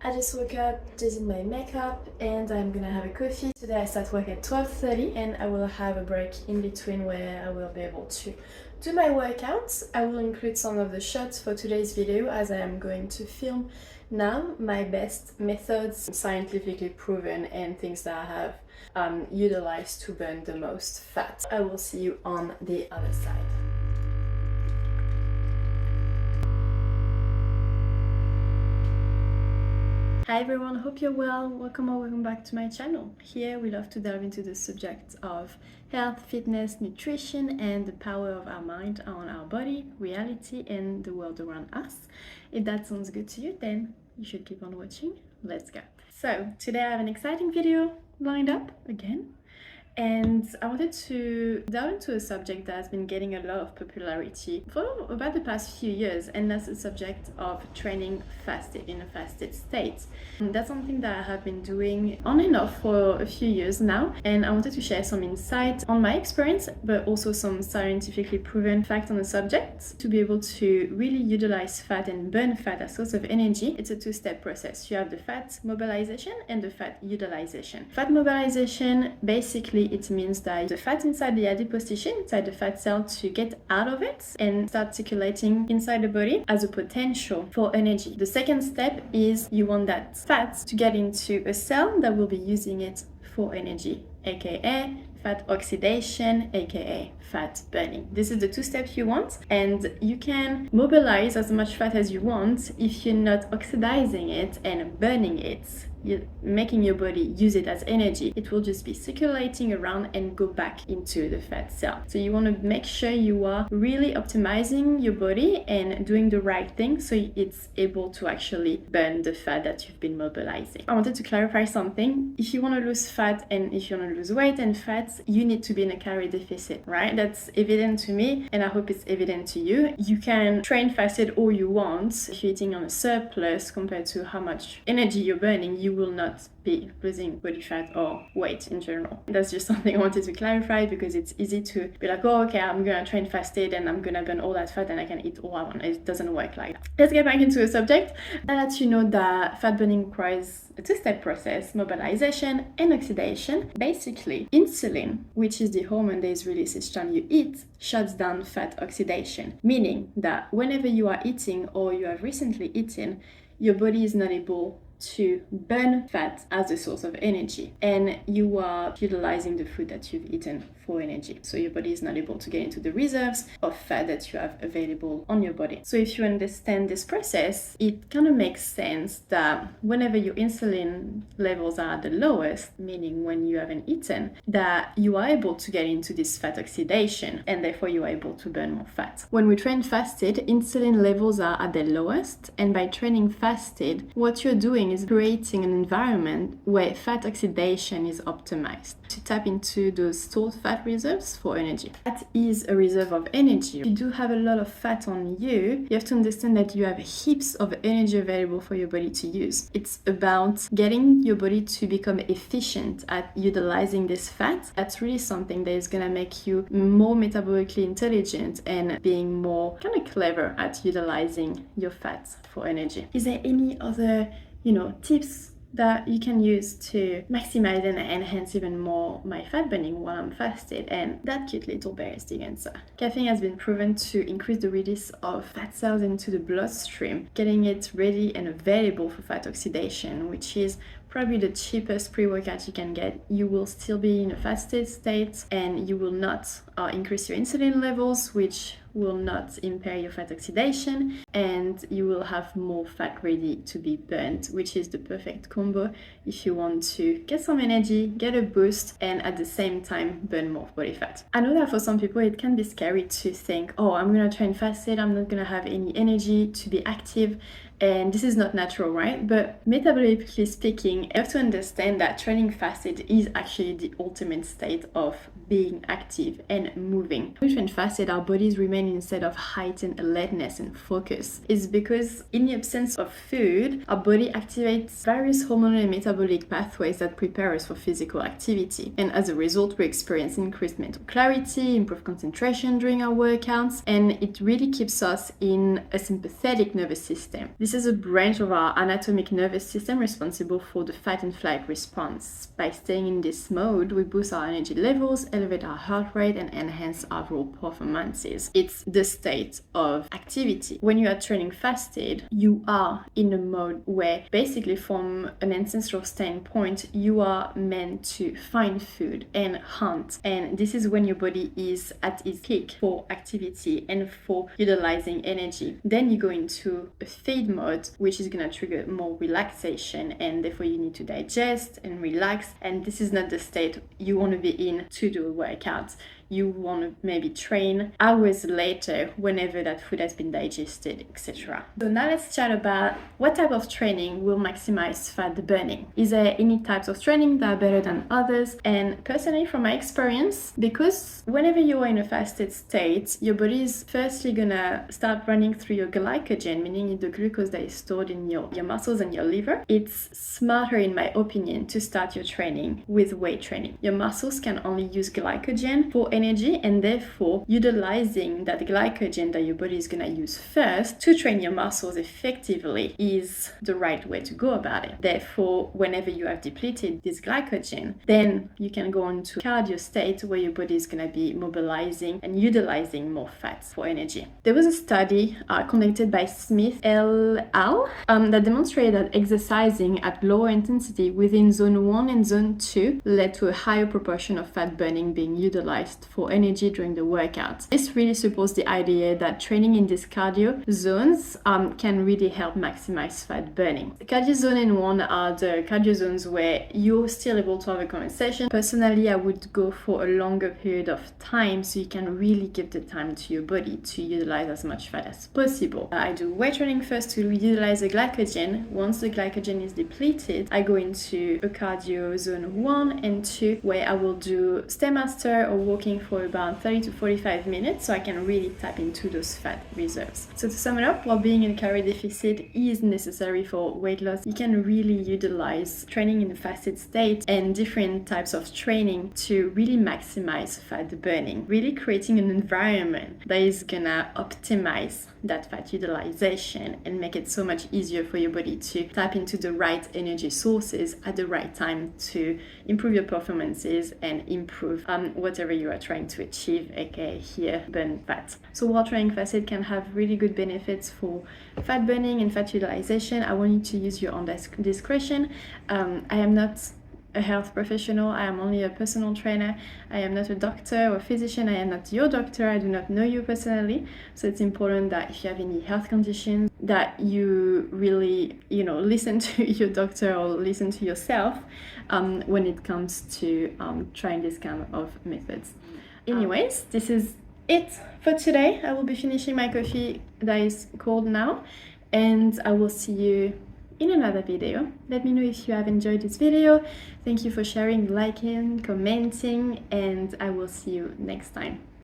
I just woke up, did my makeup, and I'm gonna have a coffee. Today I start work at 12:30 and I will have a break in between where I will be able to do my workouts. I will include some of the shots for today's video as I am going to film now my best methods, scientifically proven, and things that I have utilized to burn the most fat. I will see you on the other side. Hi everyone, hope you're well. Welcome or welcome back to my channel. Here we love to delve into the subject of health, fitness, nutrition, and the power of our mind on our body, reality, and the world around us. If that sounds good to you, then you should keep on watching. Let's go. So today I have an exciting video lined up again. And I wanted to delve into a subject that has been getting a lot of popularity for about the past few years, and that's the subject of training fasted, in a fasted state. And that's something that I have been doing on and off for a few years now, and I wanted to share some insight on my experience, but also some scientifically proven facts on the subject to be able to really utilize fat and burn fat as a source of energy. It's a two-step process. You have the fat mobilization and the fat utilization. Fat mobilization, basically it means that the fat inside the adipose tissue, inside the fat cell, to get out of it and start circulating inside the body as a potential for energy. The second step is you want that fat to get into a cell that will be using it for energy, aka fat oxidation, aka fat burning. This is the two steps you want, and you can mobilize as much fat as you want if you're not oxidizing it and burning it. You're making your body use it as energy. It will just be circulating around and go back into the fat cell. So you want to make sure you are really optimizing your body and doing the right thing so it's able to actually burn the fat that you've been mobilizing. I wanted to clarify something. If you want to lose fat and if you want to lose weight and fat, you need to be in a calorie deficit, right? That's evident to me, and I hope it's evident to you. You can train fasted all you want. If you're eating on a surplus compared to how much energy you're burning, you will not be losing body fat or weight in general. That's just something I wanted to clarify, because it's easy to be like, oh, okay, I'm gonna train fasted and I'm gonna burn all that fat and I can eat all I want. It doesn't work like that. Let's get back into the subject. I'll let you know that fat burning requires a two-step process: mobilization and oxidation. Basically, insulin, which is the hormone that is released each time you eat, shuts down fat oxidation, meaning that whenever you are eating or you have recently eaten, your body is not able to burn fat as a source of energy, and you are utilizing the food that you've eaten for energy. So your body is not able to get into the reserves of fat that you have available on your body. So if you understand this process, it kind of makes sense that whenever your insulin levels are at the lowest, meaning when you haven't eaten, that you are able to get into this fat oxidation, and therefore you are able to burn more fat. When we train fasted, insulin levels are at their lowest, and by training fasted, what you're doing is creating an environment where fat oxidation is optimized to tap into those stored fat reserves for energy. Fat is a reserve of energy. If you do have a lot of fat on you, you have to understand that you have heaps of energy available for your body to use. It's about getting your body to become efficient at utilizing this fat. That's really something that is gonna make you more metabolically intelligent and being more kind of clever at utilizing your fat for energy. Is there any other tips that you can use to maximize and enhance even more my fat burning while I'm fasted? And that cute little bear is the answer. Caffeine has been proven to increase the release of fat cells into the bloodstream, getting it ready and available for fat oxidation, which is probably the cheapest pre-workout you can get. You will still be in a fasted state, and you will not increase your insulin levels, which will not impair your fat oxidation, and you will have more fat ready to be burned, which is the perfect combo if you want to get some energy, get a boost, and at the same time burn more body fat. I know that for some people it can be scary to think, oh, I'm gonna train fasted, I'm not gonna have any energy to be active, and this is not natural, right? But metabolically speaking, you have to understand that training fasted is actually the ultimate state of being active and moving. When we train fasted, our bodies remain brain instead of heightened alertness and focus is because in the absence of food, our body activates various hormonal and metabolic pathways that prepare us for physical activity. And as a result, we experience increased mental clarity, improved concentration during our workouts, and it really keeps us in a sympathetic nervous system. This is a branch of our anatomic nervous system responsible for the fight and flight response. By staying in this mode, we boost our energy levels, elevate our heart rate, and enhance our overall performances. It's the state of activity. When you are training fasted, you are in a mode where basically from an ancestral standpoint, you are meant to find food and hunt. And this is when your body is at its peak for activity and for utilizing energy. Then you go into a feed mode, which is going to trigger more relaxation, and therefore you need to digest and relax. And this is not the state you want to be in to do a workout. You want to maybe train hours later whenever that food has been digested, etc. So now let's chat about what type of training will maximize fat burning. Is there any types of training that are better than others? And personally, from my experience, because whenever you are in a fasted state, your body is firstly gonna start running through your glycogen, meaning the glucose that is stored in your muscles and your liver. It's smarter, in my opinion, to start your training with weight training. Your muscles can only use glycogen for energy, and therefore utilizing that glycogen that your body is going to use first to train your muscles effectively is the right way to go about it. Therefore, whenever you have depleted this glycogen, then you can go on to cardio state where your body is going to be mobilizing and utilizing more fats for energy. There was a study conducted by Smith et al. That demonstrated that exercising at lower intensity within zone 1 and zone 2 led to a higher proportion of fat burning being utilized for energy during the workout. This really supports the idea that training in these cardio zones can really help maximize fat burning. The cardio zone and 1 are the cardio zones where you're still able to have a conversation. Personally, I would go for a longer period of time so you can really give the time to your body to utilize as much fat as possible. I do weight training first to utilize the glycogen. Once the glycogen is depleted, I go into a cardio zone 1 and 2 where I will do Stairmaster or walking for about 30 to 45 minutes so I can really tap into those fat reserves. So to sum it up, while being in calorie deficit is necessary for weight loss, you can really utilize training in a fasted state and different types of training to really maximize fat burning, really creating an environment that is gonna optimize that fat utilization and make it so much easier for your body to tap into the right energy sources at the right time to improve your performances and improve whatever you are trying to achieve, aka here burn fat. So while training fasted can have really good benefits for fat burning and fat utilization, I want you to use your own discretion. I am not a health professional. I am only a personal trainer. I am not a doctor or physician. I am not your doctor. I do not know you personally. So it's important that if you have any health conditions, that you really, listen to your doctor or listen to yourself when it comes to trying this kind of methods. Anyways, this is it for today. I will be finishing my coffee that is cold now, and I will see you in another video. Let me know if you have enjoyed this video. Thank you for sharing, liking, commenting, and I will see you next time.